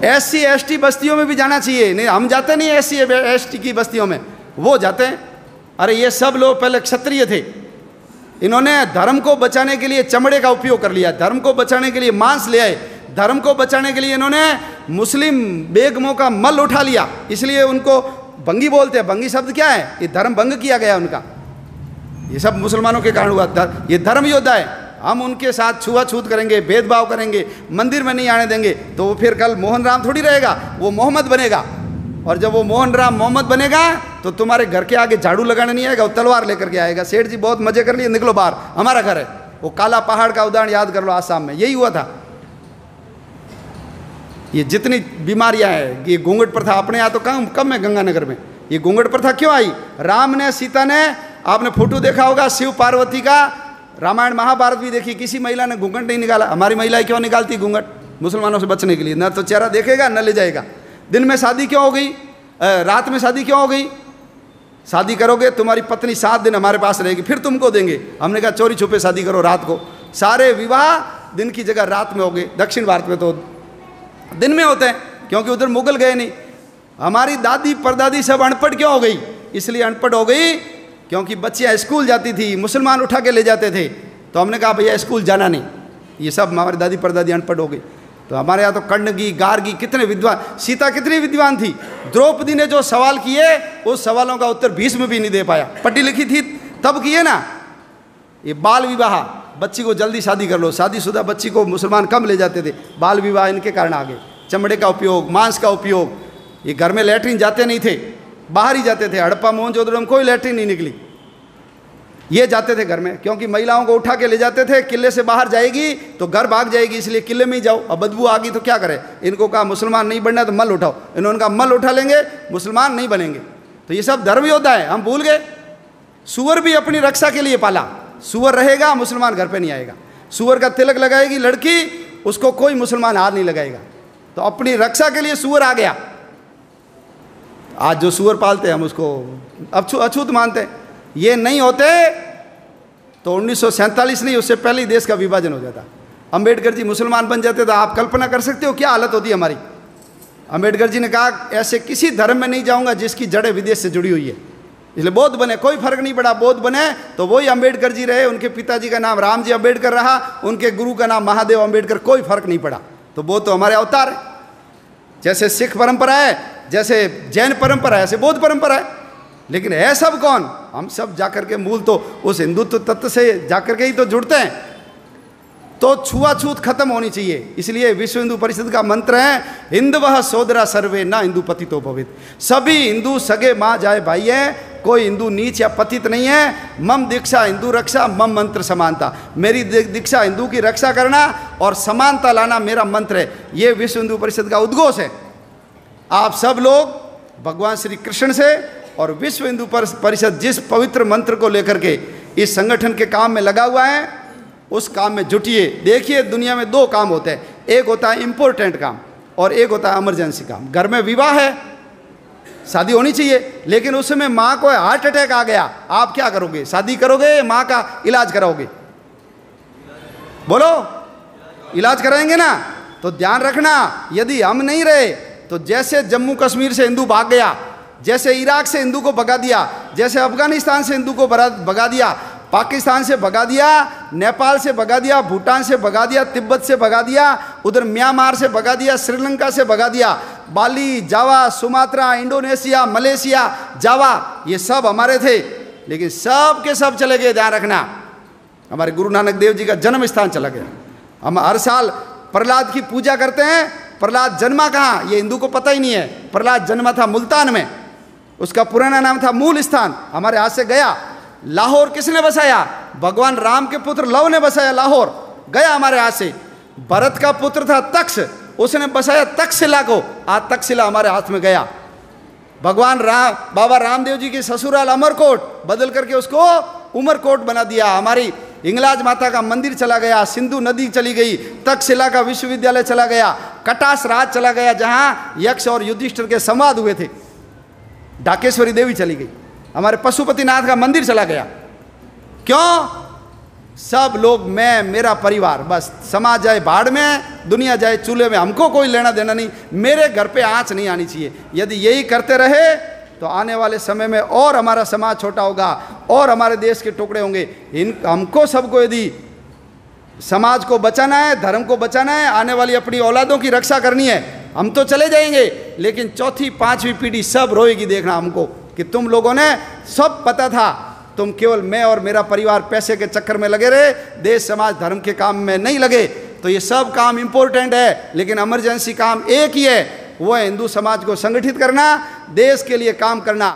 SC ST बस्तियों में भी जाना चाहिए। नहीं, हम जाते नहीं SC ST की बस्तियों में, वो जाते हैं। अरे ये सब लोग पहले क्षत्रिय थे, इन्होंने धर्म को बचाने के लिए चमड़े का उपयोग कर लिया, धर्म को बचाने के लिए मांस ले आए, धर्म को बचाने के लिए इन्होंने मुस्लिम बेगमों का मल उठा लिया, इसलिए उनको भंगी बोलते हैं। भंगी शब्द क्या है? ये धर्म भंग किया गया उनका। ये सब मुसलमानों के कारण हुआ। ये धर्म योद्धा है, हम उनके साथ छुआछूत करेंगे, भेदभाव करेंगे, मंदिर में नहीं आने देंगे, तो वो फिर कल मोहन राम थोड़ी रहेगा, वो मोहम्मद बनेगा। और जब वो मोहन राम मोहम्मद बनेगा तो तुम्हारे घर के आगे झाड़ू लगाने नहीं आएगा, वो तलवार लेकर के आएगा। सेठ जी बहुत मजे कर लिए, निकलो बाहर, हमारा घर है। वो काला पहाड़ का उदाहरण याद कर लो, आसाम में यही हुआ था। ये जितनी बीमारियां हैं, ये घूंघट प्रथा अपने यहाँ तो कम है गंगानगर में। ये घूंघट प्रथा क्यों आई? राम ने, सीता ने, आपने फोटो देखा होगा शिव पार्वती का, रामायण महाभारत भी देखी, किसी महिला ने घूंघट नहीं निकाला। हमारी महिलाएं क्यों निकालती घूंघट? मुसलमानों से बचने के लिए। न तो चेहरा देखेगा न ले जाएगा। दिन में शादी क्यों हो गई? रात में शादी क्यों हो गई? शादी करोगे तुम्हारी पत्नी 7 दिन हमारे पास रहेगी, फिर तुमको देंगे। हमने कहा चोरी छुपे शादी करो रात को। सारे विवाह दिन की जगह रात में हो गए। दक्षिण भारत में तो दिन में होते हैं, क्योंकि उधर मुगल गए नहीं। हमारी दादी परदादी सब अनपढ़ क्यों हो गई? इसलिए अनपढ़ हो गई क्योंकि बच्चियाँ स्कूल जाती थी, मुसलमान उठा के ले जाते थे, तो हमने कहा भैया स्कूल जाना नहीं। ये सब हमारी दादी परदादी अनपढ़ हो गई। तो हमारे यहाँ तो कण्णगी, गार्गी, कितने विद्वान, सीता कितनी विद्वान थी। द्रौपदी ने जो सवाल किए उस सवालों का उत्तर भीष्म भी नहीं दे पाया। पढ़ी लिखी थी तब किए ना। ये बाल विवाह, बच्ची को जल्दी शादी कर लो, शादीशुदा बच्ची को मुसलमान कम ले जाते थे, बाल विवाह इनके कारण आ गए। चमड़े का उपयोग, मांस का उपयोग, ये घर में लैट्रिन जाते नहीं थे, बाहर ही जाते थे। हड़प्पा मोहनजोदड़ो में कोई लैट्रिन नहीं निकली, ये जाते थे घर में, क्योंकि महिलाओं को उठा के ले जाते थे। किले से बाहर जाएगी तो घर भाग जाएगी, इसलिए किले में ही जाओ। अब बदबू आ गई तो क्या करे? इनको कहा मुसलमान नहीं बनना तो मल उठाओ, इन्होंने कहा मल उठा लेंगे मुसलमान नहीं बनेंगे। तो ये सब धर्म योद्धा है, हम भूल गए। सुअर भी अपनी रक्षा के लिए पाला, सुअर रहेगा मुसलमान घर पे नहीं आएगा। सुअर का तिलक लगाएगी लड़की, उसको कोई मुसलमान हाथ नहीं लगाएगा। तो अपनी रक्षा के लिए सुअर आ गया। आज जो सुअर पालते हैं हम उसको अछूत मानते हैं। ये नहीं होते तो 1947 नहीं, उससे पहले ही देश का विभाजन हो जाता। अंबेडकर जी मुसलमान बन जाते तो आप कल्पना कर सकते हो क्या हालत होती हमारी। अंबेडकर जी ने कहा ऐसे किसी धर्म में नहीं जाऊंगा जिसकी जड़ें विदेश से जुड़ी हुई है, इसलिए बौद्ध बने। कोई फर्क नहीं पड़ा, बौद्ध बने तो वही अंबेडकर जी रहे। उनके पिताजी का नाम रामजी अंबेडकर रहा, उनके गुरु का नाम महादेव अंबेडकर, कोई फर्क नहीं पड़ा। तो बौद्ध तो हमारे अवतार है। जैसे सिख परंपरा है, जैसे जैन परंपरा है, ऐसे बौद्ध परंपरा है। लेकिन है सब कौन? हम सब जाकर के मूल तो उस हिंदुत्व तत्व से जाकर के ही तो जुड़ते हैं। तो छुआछूत खत्म होनी चाहिए। इसलिए विश्व हिंदू परिषद का मंत्र है हिंदवः सोदरा सर्वे न हिंदू पतितो भवेत्। सभी हिंदू सगे माँ जाए भाई हैं, कोई हिंदू नीच या पतित नहीं है। मम दीक्षा हिंदू रक्षा, मम मंत्र समानता। मेरी दीक्षा हिंदू की रक्षा करना और समानता लाना मेरा मंत्र है। ये विश्व हिंदू परिषद का उद्घोष है। आप सब लोग भगवान श्री कृष्ण से और विश्व हिंदू परिषद जिस पवित्र मंत्र को लेकर के इस संगठन के काम में लगा हुआ है, उस काम में जुटिए। देखिए दुनिया में 2 काम होते हैं, एक होता है इम्पोर्टेंट काम और एक होता है इमरजेंसी काम। घर में विवाह है, शादी होनी चाहिए, लेकिन उसमें माँ को हार्ट अटैक आ गया, आप क्या करोगे? शादी करोगे, माँ का इलाज कराओगे? बोलो, इलाज कराएंगे ना? तो ध्यान रखना, यदि हम नहीं रहे तो जैसे जम्मू कश्मीर से हिंदू भाग गया, जैसे इराक से हिंदू को भगा दिया, जैसे अफगानिस्तान से हिंदू को भगा दिया, पाकिस्तान से भगा दिया, नेपाल से भगा दिया, भूटान से भगा दिया, तिब्बत से भगा दिया, उधर म्यांमार से भगा दिया, श्रीलंका से भगा दिया, बाली, जावा, सुमात्रा, इंडोनेशिया, मलेशिया, जावा, ये सब हमारे थे, लेकिन सब के सब चले गए। ध्यान रखना, हमारे गुरु नानक देव जी का जन्म स्थान चला गया। हम हर साल प्रहलाद की पूजा करते हैं। प्रहलाद जन्मा कहाँ, ये हिंदू को पता ही नहीं है। प्रहलाद जन्मा था मुल्तान में, उसका पुराना नाम था मूल स्थान, हमारे हाथ से गया। लाहौर किसने बसाया? भगवान राम के पुत्र लव ने बसाया लाहौर, गया हमारे हाथ से। भरत का पुत्र था तक्ष, उसने बसाया तक्षशिला को, आज तक्षशिला हमारे हाथ में गया। भगवान राम, बाबा रामदेव जी की ससुराल अमरकोट बदल करके उसको उमरकोट बना दिया। हमारी हिंगलाज माता का मंदिर चला गया, सिंधु नदी चली गई, तक्षशिला का विश्वविद्यालय चला गया, कटास राज चला गया जहाँ यक्ष और युधिष्ठिर के संवाद हुए थे, ढाकेश्वरी देवी चली गई, हमारे पशुपतिनाथ का मंदिर चला गया। क्यों? सब लोग, मैं, मेरा परिवार, बस समाज जाए भाड़ में, दुनिया जाए चूल्हे में, हमको कोई लेना देना नहीं, मेरे घर पे आँच नहीं आनी चाहिए। यदि यही करते रहे तो आने वाले समय में और हमारा समाज छोटा होगा और हमारे देश के टुकड़े होंगे। हमको सबको यदि समाज को बचाना है, धर्म को बचाना है, आने वाली अपनी औलादों की रक्षा करनी है, हम तो चले जाएंगे, लेकिन चौथी पांचवी पीढ़ी सब रोएगी। देखना हमको कि तुम लोगों ने सब पता था, तुम केवल मैं और मेरा परिवार पैसे के चक्कर में लगे रहे, देश समाज धर्म के काम में नहीं लगे। तो ये सब काम इंपॉर्टेंट है, लेकिन इमरजेंसी काम एक ही है, वो है हिंदू समाज को संगठित करना, देश के लिए काम करना।